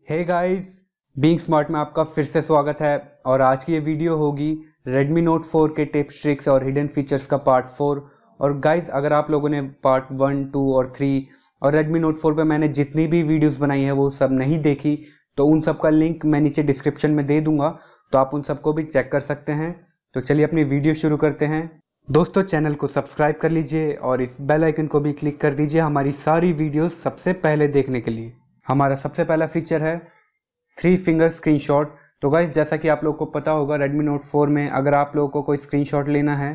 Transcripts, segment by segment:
Hey guys, being smart में आपका फिर से स्वागत है। और आज की ये वीडियो होगी Redmi Note 4 के टिप्स ट्रिक्स और हिडन फीचर्स का पार्ट 4। और गाइस, अगर आप लोगों ने पार्ट 1, 2 और 3 और Redmi Note 4 पे मैंने जितनी भी वीडियोस बनाई है वो सब नहीं देखी तो उन सब का लिंक मैं नीचे डिस्क्रिप्शन में दे दूंगा, तो आप उन सबको भी चेक कर सकते हैं। तो चलिए अपनी वीडियो शुरू करते हैं। दोस्तों, चैनल को सब्सक्राइब कर लीजिए और इस बेल आइकन को भी क्लिक कर दीजिए हमारी सारी वीडियोस सबसे पहले देखने के लिए। हमारा सबसे पहला फीचर है 3 फिंगर स्क्रीनशॉट। तो गाइस, जैसा कि आप लोगों को पता होगा, Redmi Note 4 में अगर आप लोगों को कोई स्क्रीनशॉट लेना है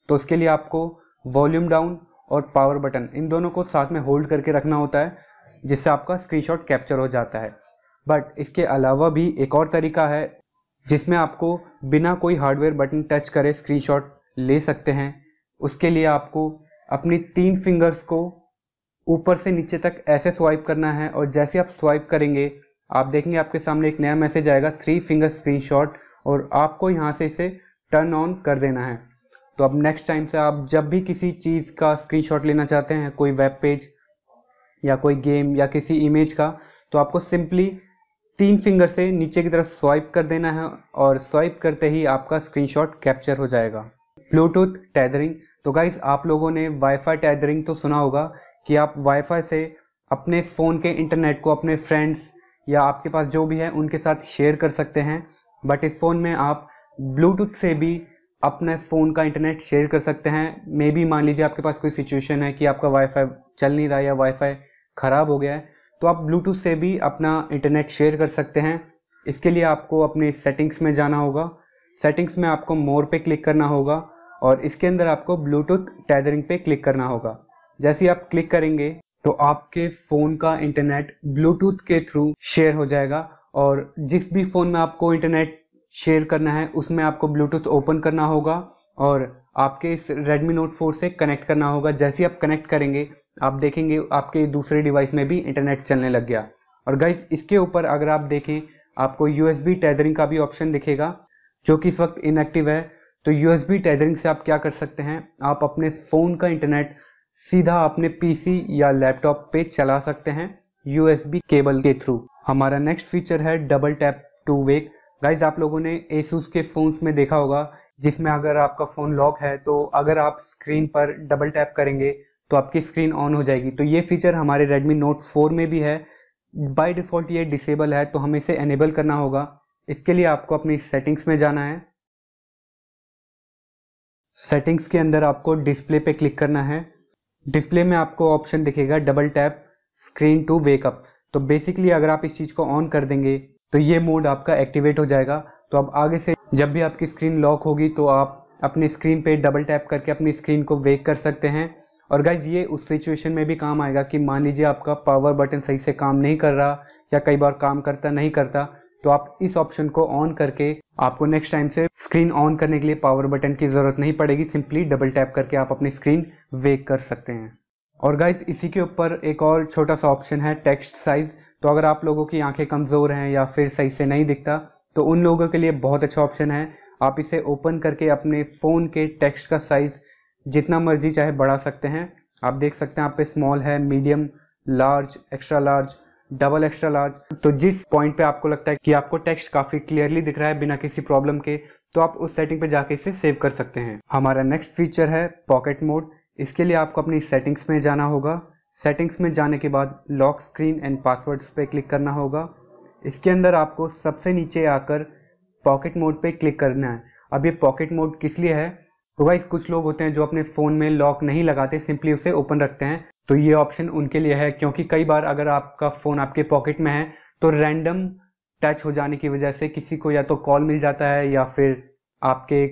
तो उसके लिए आपको वॉल्यूम डाउन और पावर बटन इन दोनों को साथ में होल्ड करके रखना होता है, जिससे आपका स्क्रीनशॉट कैप्चर हो जाता है। बट इसके अलावा भी एक और तरीका है जिसमें आपको बिना कोई हार्डवेयर बटन टच करे स्क्रीनशॉट ले सकते हैं। उसके लिए आपको अपनी 3 फिंगर्स को ऊपर से नीचे तक ऐसे स्वाइप करना है, और जैसे आप स्वाइप करेंगे आप देखेंगे आपके सामने एक नया मैसेज आएगा 3 फिंगर स्क्रीनशॉट, और आपको यहाँ से इसे टर्न ऑन कर देना है। तो अब नेक्स्ट टाइम से आप जब भी किसी चीज़ का स्क्रीनशॉट लेना चाहते हैं, कोई वेब पेज या कोई गेम या किसी इमेज का, तो आपको सिंपली 3 फिंगर से नीचे की तरफ स्वाइप कर देना है, और स्वाइप करते ही आपका स्क्रीनशॉट कैप्चर हो जाएगा। Bluetooth tethering. तो गाइस, आप लोगों ने वाईफाई टेथरिंग तो सुना होगा कि आप वाईफाई से अपने फ़ोन के इंटरनेट को अपने फ्रेंड्स या आपके पास जो भी है उनके साथ शेयर कर सकते हैं। बट इस फ़ोन में आप ब्लूटूथ से भी अपने फ़ोन का इंटरनेट शेयर कर सकते हैं। मे बी मान लीजिए आपके पास कोई सिचुएशन है कि आपका वाईफाई चल नहीं रहा या वाईफाई ख़राब हो गया है, तो आप ब्लूटूथ से भी अपना इंटरनेट शेयर कर सकते हैं। इसके लिए आपको अपने सेटिंग्स में जाना होगा। सेटिंग्स में आपको मोर पे क्लिक करना होगा और इसके अंदर आपको ब्लूटूथ टेथरिंग पे क्लिक करना होगा। जैसे ही आप क्लिक करेंगे तो आपके फ़ोन का इंटरनेट ब्लूटूथ के थ्रू शेयर हो जाएगा, और जिस भी फ़ोन में आपको इंटरनेट शेयर करना है उसमें आपको ब्लूटूथ ओपन करना होगा और आपके इस Redmi Note 4 से कनेक्ट करना होगा। जैसे ही आप कनेक्ट करेंगे आप देखेंगे आपके दूसरे डिवाइस में भी इंटरनेट चलने लग गया। और गाइस, इसके ऊपर अगर आप देखें आपको USB टेथरिंग का भी ऑप्शन दिखेगा, जो कि इस वक्त इनएक्टिव है। तो USB टेथरिंग से आप क्या कर सकते हैं, आप अपने फ़ोन का इंटरनेट सीधा अपने पीसी या लैपटॉप पे चला सकते हैं USB केबल के थ्रू। हमारा नेक्स्ट फीचर है double tap to wake. Guys, आप लोगों ने Asus के फ़ोन्स में देखा होगा जिसमें अगर आपका फ़ोन लॉक है तो अगर आप स्क्रीन पर डबल टैप करेंगे तो आपकी स्क्रीन ऑन हो जाएगी। तो ये फीचर हमारे Redmi Note 4 में भी है। बाय डिफ़ॉल्ट ये डिसेबल है, तो हमें इसे एनेबल करना होगा। इसके लिए आपको अपनी सेटिंग्स में जाना है। सेटिंग्स के अंदर आपको डिस्प्ले पे क्लिक करना है। डिस्प्ले में आपको ऑप्शन दिखेगा double tap screen to wake up. तो बेसिकली अगर आप इस चीज़ को ऑन कर देंगे तो ये मोड आपका एक्टिवेट हो जाएगा। तो अब आगे से जब भी आपकी स्क्रीन लॉक होगी तो आप अपनी स्क्रीन पे डबल टैप करके अपनी स्क्रीन को वेक कर सकते हैं। और गाइज, ये उस सिचुएशन में भी काम आएगा कि मान लीजिए आपका पावर बटन सही से काम नहीं कर रहा या कई बार काम करता नहीं करता, तो आप इस ऑप्शन को ऑन करके आपको नेक्स्ट टाइम से स्क्रीन ऑन करने के लिए पावर बटन की ज़रूरत नहीं पड़ेगी। सिंपली डबल टैप करके आप अपनी स्क्रीन वेक कर सकते हैं। और गाइज, इसी के ऊपर एक और छोटा सा ऑप्शन है टेक्स्ट साइज। तो अगर आप लोगों की आंखें कमज़ोर हैं या फिर सही से नहीं दिखता तो उन लोगों के लिए बहुत अच्छा ऑप्शन है। आप इसे ओपन करके अपने फ़ोन के टेक्स्ट का साइज़ जितना मर्जी चाहे बढ़ा सकते हैं। आप देख सकते हैं आप पे स्मॉल है, medium, large, extra large, double extra large. तो जिस पॉइंट पे आपको लगता है कि आपको टेक्स्ट काफ़ी क्लियरली दिख रहा है बिना किसी प्रॉब्लम के, तो आप उस सेटिंग पे जाके इसे सेव कर सकते हैं। हमारा नेक्स्ट फीचर है पॉकेट मोड। इसके लिए आपको अपनी सेटिंग्स में जाना होगा। सेटिंग्स में जाने के बाद लॉक स्क्रीन एंड पासवर्ड्स पे क्लिक करना होगा। इसके अंदर आपको सबसे नीचे आकर पॉकेट मोड पे क्लिक करना है। अब ये पॉकेट मोड किस लिए है, तो गाइस, कुछ लोग होते हैं जो अपने फ़ोन में लॉक नहीं लगाते, सिंपली उसे ओपन रखते हैं। तो ये ऑप्शन उनके लिए है, क्योंकि कई बार अगर आपका फ़ोन आपके पॉकेट में है तो रैंडम टच हो जाने की वजह से किसी को या तो कॉल मिल जाता है या फिर आपके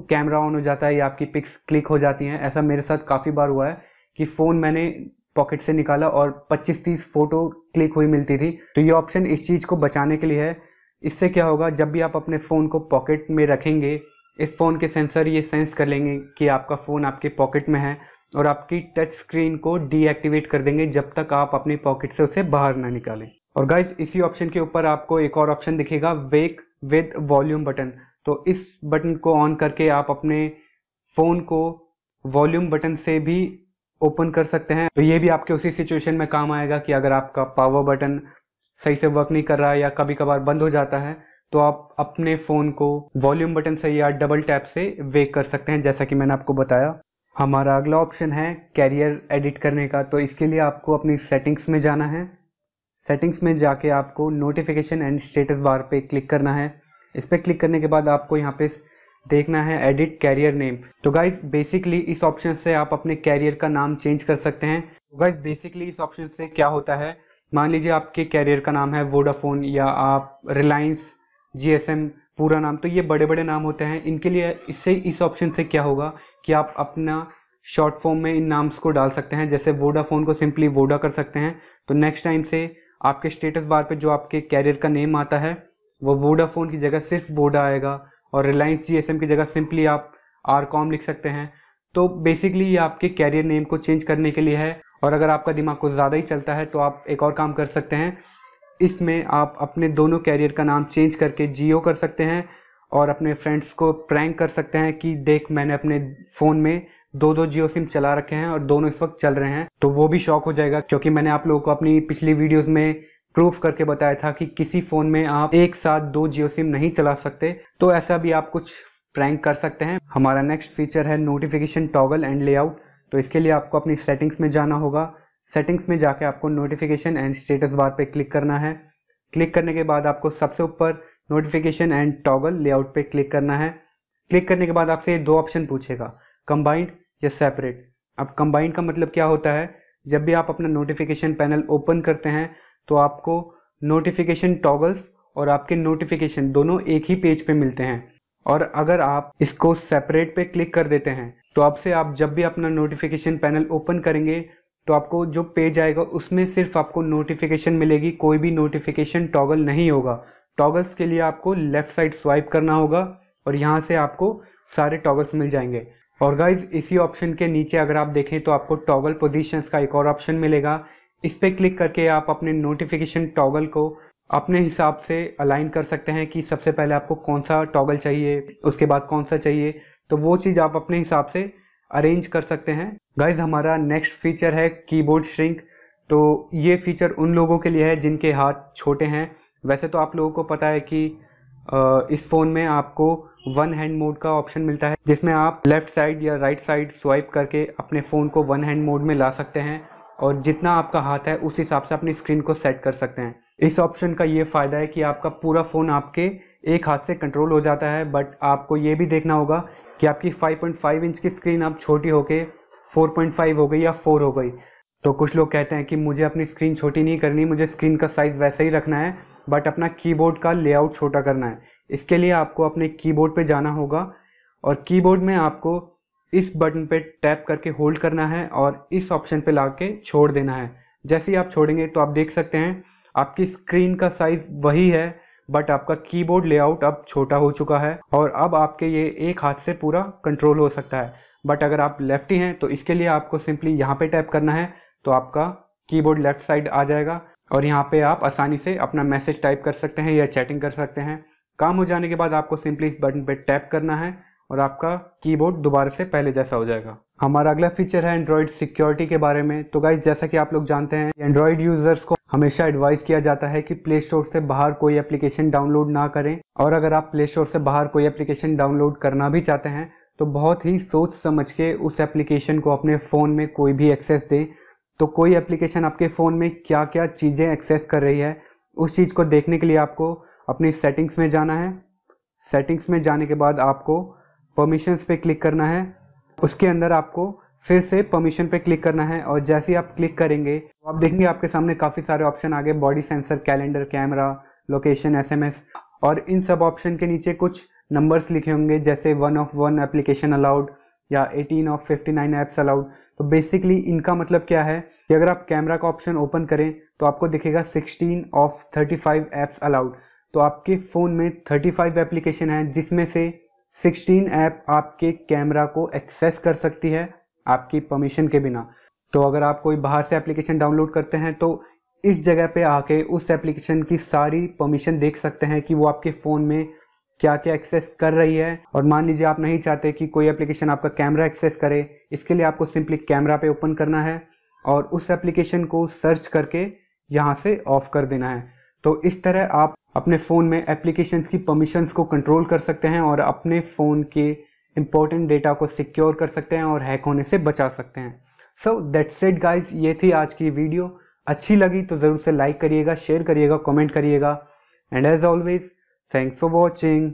कैमरा ऑन हो जाता है या आपकी पिक्स क्लिक हो जाती हैं। ऐसा मेरे साथ काफ़ी बार हुआ है कि फ़ोन मैंने पॉकेट से निकाला और 25-30 फ़ोटो क्लिक हुई मिलती थी। तो ये ऑप्शन इस चीज़ को बचाने के लिए है। इससे क्या होगा, जब भी आप अपने फ़ोन को पॉकेट में रखेंगे, इस फ़ोन के सेंसर ये सेंस कर लेंगे कि आपका फ़ोन आपके पॉकेट में है और आपकी टच स्क्रीन को डीएक्टिवेट कर देंगे जब तक आप अपनी पॉकेट से उसे बाहर ना निकालें। और गाइस, इसी ऑप्शन के ऊपर आपको एक और ऑप्शन दिखेगा वेक विद वॉल्यूम बटन। तो इस बटन को ऑन करके आप अपने फ़ोन को वॉल्यूम बटन से भी ओपन कर सकते हैं। तो ये भी आपके उसी सिचुएशन में काम आएगा कि अगर आपका पावर बटन सही से वर्क नहीं कर रहा है या कभी कभार बंद हो जाता है, तो आप अपने फ़ोन को वॉल्यूम बटन से या डबल टैप से वेक कर सकते हैं, जैसा कि मैंने आपको बताया। हमारा अगला ऑप्शन है कैरियर एडिट करने का। तो इसके लिए आपको अपनी सेटिंग्स में जाना है। सेटिंग्स में जाके आपको नोटिफिकेशन एंड स्टेटस बार पे क्लिक करना है। इस पर क्लिक करने के बाद आपको यहाँ पे देखना है एडिट कैरियर नेम। तो गाइज बेसिकली इस ऑप्शन से आप अपने कैरियर का नाम चेंज कर सकते हैं। तो गाइज बेसिकली इस ऑप्शन से क्या होता है, मान लीजिए आपके कैरियर का नाम है वोडाफोन या आप रिलायंस जीएसएम पूरा नाम, तो ये बड़े बड़े नाम होते हैं। इनके लिए इससे इस ऑप्शन से क्या होगा कि आप अपना शॉर्ट फॉर्म में इन नाम्स को डाल सकते हैं। जैसे वोडाफोन को सिंपली वोडा कर सकते हैं, तो नेक्स्ट टाइम से आपके स्टेटस बार पे जो आपके कैरियर का नेम आता है वो वोडाफोन की जगह सिर्फ वोडा आएगा, और रिलायंस जीएसएम की जगह सिंपली आप आरकॉम लिख सकते हैं। तो बेसिकली ये आपके कैरियर नेम को चेंज करने के लिए है। और अगर आपका दिमाग कुछ ज़्यादा ही चलता है तो आप एक और काम कर सकते हैं, इसमें आप अपने दोनों कैरियर का नाम चेंज करके जियो कर सकते हैं और अपने फ्रेंड्स को प्रैंक कर सकते हैं कि देख मैंने अपने फ़ोन में दो दो जियो सिम चला रखे हैं और दोनों इस वक्त चल रहे हैं। तो वो भी शॉक हो जाएगा, क्योंकि मैंने आप लोगों को अपनी पिछली वीडियोस में प्रूफ करके बताया था कि किसी फ़ोन में आप एक साथ दो जियो सिम नहीं चला सकते। तो ऐसा भी आप कुछ प्रैंक कर सकते हैं। हमारा नेक्स्ट फीचर है नोटिफिकेशन टॉगल एंड लेआउट। तो इसके लिए आपको अपनी सेटिंग्स में जाना होगा। सेटिंग्स में जाके आपको नोटिफिकेशन एंड स्टेटस बार पे क्लिक करना है। क्लिक करने के बाद आपको सबसे ऊपर नोटिफिकेशन एंड टॉगल लेआउट पे क्लिक करना है। क्लिक करने के बाद आपसे ये दो ऑप्शन पूछेगा, कंबाइंड या सेपरेट। अब कंबाइंड का मतलब क्या होता है, जब भी आप अपना नोटिफिकेशन पैनल ओपन करते हैं तो आपको नोटिफिकेशन टॉगल्स और आपके नोटिफिकेशन दोनों एक ही पेज पे मिलते हैं। और अगर आप इसको सेपरेट पे क्लिक कर देते हैं तो अब से आप जब भी अपना नोटिफिकेशन पैनल ओपन करेंगे तो आपको जो पेज आएगा उसमें सिर्फ आपको नोटिफिकेशन मिलेगी, कोई भी नोटिफिकेशन टॉगल नहीं होगा। टॉगल्स के लिए आपको लेफ्ट साइड स्वाइप करना होगा और यहाँ से आपको सारे टॉगल्स मिल जाएंगे। और गाइज इसी ऑप्शन के नीचे अगर आप देखें तो आपको टॉगल पोजीशंस का एक और ऑप्शन मिलेगा। इस पे क्लिक करके आप अपने नोटिफिकेशन टॉगल को अपने हिसाब से अलाइन कर सकते हैं कि सबसे पहले आपको कौन सा टॉगल चाहिए, उसके बाद कौन सा चाहिए। तो वो चीज़ आप अपने हिसाब से अरेंज कर सकते हैं। गाइज हमारा नेक्स्ट फीचर है कीबोर्ड श्रिंक। तो ये फीचर उन लोगों के लिए है जिनके हाथ छोटे हैं। वैसे तो आप लोगों को पता है कि इस फ़ोन में आपको वन हैंड मोड का ऑप्शन मिलता है, जिसमें आप लेफ्ट साइड या राइट साइड स्वाइप करके अपने फ़ोन को वन हैंड मोड में ला सकते हैं और जितना आपका हाथ है उस हिसाब से अपनी स्क्रीन को सेट कर सकते हैं। इस ऑप्शन का ये फ़ायदा है कि आपका पूरा फ़ोन आपके एक हाथ से कंट्रोल हो जाता है, बट आपको ये भी देखना होगा कि आपकी 5.5 इंच की स्क्रीन अब छोटी होके 4.5 हो गई या 4 हो गई। तो कुछ लोग कहते हैं कि मुझे अपनी स्क्रीन छोटी नहीं करनी, मुझे स्क्रीन का साइज़ वैसे ही रखना है, बट अपना कीबोर्ड का लेआउट छोटा करना है। इसके लिए आपको अपने कीबोर्ड पे जाना होगा और कीबोर्ड में आपको इस बटन पे टैप करके होल्ड करना है और इस ऑप्शन पे लाके छोड़ देना है। जैसे ही आप छोड़ेंगे तो आप देख सकते हैं आपकी स्क्रीन का साइज़ वही है, बट आपका कीबोर्ड लेआउट अब छोटा हो चुका है और अब आपके ये एक हाथ से पूरा कंट्रोल हो सकता है। बट अगर आप लेफ्टी हैं तो इसके लिए आपको सिंपली यहाँ पे टैप करना है, तो आपका कीबोर्ड लेफ्ट साइड आ जाएगा और यहाँ पे आप आसानी से अपना मैसेज टाइप कर सकते हैं या चैटिंग कर सकते हैं। काम हो जाने के बाद आपको सिंपली इस बटन पे टैप करना है और आपका कीबोर्ड दोबारा से पहले जैसा हो जाएगा। हमारा अगला फीचर है एंड्रॉइड सिक्योरिटी के बारे में। तो गाइज जैसा कि आप लोग जानते हैं, एंड्रॉइड यूजर्स को हमेशा एडवाइस किया जाता है कि प्ले स्टोर से बाहर कोई एप्लीकेशन डाउनलोड ना करें, और अगर आप प्ले स्टोर से बाहर कोई एप्लीकेशन डाउनलोड करना भी चाहते हैं तो बहुत ही सोच समझ के उस एप्लीकेशन को अपने फ़ोन में कोई भी एक्सेस दें। तो कोई एप्लीकेशन आपके फ़ोन में क्या क्या चीज़ें एक्सेस कर रही है, उस चीज़ को देखने के लिए आपको अपनी सेटिंग्स में जाना है। सेटिंग्स में जाने के बाद आपको परमिशंस पे क्लिक करना है। उसके अंदर आपको फिर से परमिशन पे क्लिक करना है और जैसे ही आप क्लिक करेंगे तो आप देखेंगे आपके सामने काफ़ी सारे ऑप्शन आ गए, body sensor, calendar, camera, location, SMS, और इन सब ऑप्शन के नीचे कुछ नंबर्स लिखे होंगे जैसे 1 of 1 एप्लीकेशन अलाउड या 18 of 59 ऐप्स अलाउड। तो बेसिकली इनका मतलब क्या है कि अगर आप कैमरा का ऑप्शन ओपन करें तो आपको दिखेगा 16 of 35 ऐप्स अलाउड। तो आपके फ़ोन में 35 एप्लीकेशन है जिसमें से 16 ऐप आपके कैमरा को एक्सेस कर सकती है आपकी परमिशन के बिना। तो अगर आप कोई बाहर से एप्लीकेशन डाउनलोड करते हैं तो इस जगह पे आके उस एप्लीकेशन की सारी परमिशन देख सकते हैं कि वो आपके फ़ोन में क्या क्या एक्सेस कर रही है। और मान लीजिए आप नहीं चाहते कि कोई एप्लीकेशन आपका कैमरा एक्सेस करे, इसके लिए आपको सिंपली कैमरा पे ओपन करना है और उस एप्लीकेशन को सर्च करके यहाँ से ऑफ कर देना है। तो इस तरह आप अपने फ़ोन में एप्लीकेशंस की परमिशंस को कंट्रोल कर सकते हैं और अपने फ़ोन के इंपॉर्टेंट डेटा को सिक्योर कर सकते हैं और हैक होने से बचा सकते हैं। सो दैट्स इट गाइज, ये थी आज की वीडियो। अच्छी लगी तो ज़रूर से लाइक करिएगा, शेयर करिएगा, कमेंट करिएगा, and as always thanks for watching.